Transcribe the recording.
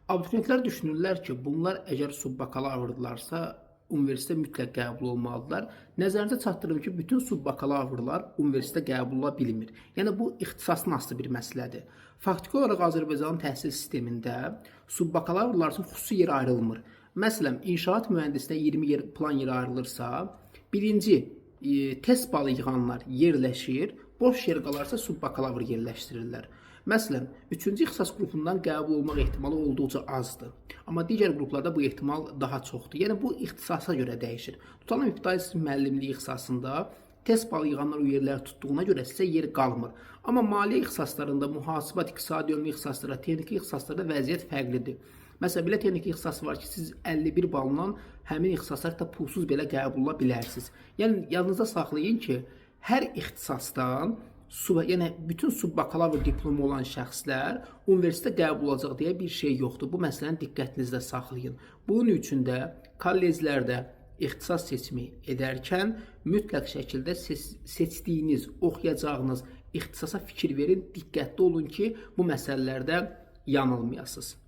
Abituriyentlər düşünürlər ki, bunlar əgər subbakalavrdılarsa, universitetə mütləq qəbul olmalıdırlar. Nəzərinizə çatdırım ki, bütün subbakalavrlar universitetə qəbul ola bilmir. Yəni bu ixtisasdan asılı bir məsələdir. Faktiki olaraq Azərbaycanın təhsil sistemində subbakalavrlar üçün xüsusi yer ayrılmır. Məsələn, inşaat mühəndisinə 20 plan yeri ayrılırsa, birinci test balı yığanlar yerləşir, boş yer qalarsa subbakalavr yerləşdirirlər. Məsələn, 3-cü ixtisas qrupundan qəbul olmaq ehtimalı olduqca azdır. Amma digər qruplarda bu ehtimal daha çoxdur. Yəni bu ixtisasa görə dəyişir. Tutalım ibtidai müəllimlik ixtisasında test balı yığanlar o yerləri tutduğuna görə sizə yer qalmır. Amma maliyyə ixtisaslarında, mühasibat, iqtisadi yönlü ixtisaslarda, texniki ixtisaslarda vəziyyət fərqlidir. Məsələn, belə texniki ixtisası var ki, siz 51 balla həmin ixtisaslarda pulsuz belə qəbul ola bilərsiniz. Yəni yadınızda saxlayın ki, hər ixtisasdan yəni bütün subbakalavr diplomu olan şəxslər universitetə qəbul olacaq deyə bir şey yoxdur. Bu məsələni diqqətinizdə saxlayın. Bunun üçün də kolleclərdə ixtisas seçimi edərkən mütləq şəkildə seçdiyiniz, oxuyacağınız ixtisasa fikir verin, diqqətli olun ki, bu məsələlərdə yanılmayasınız.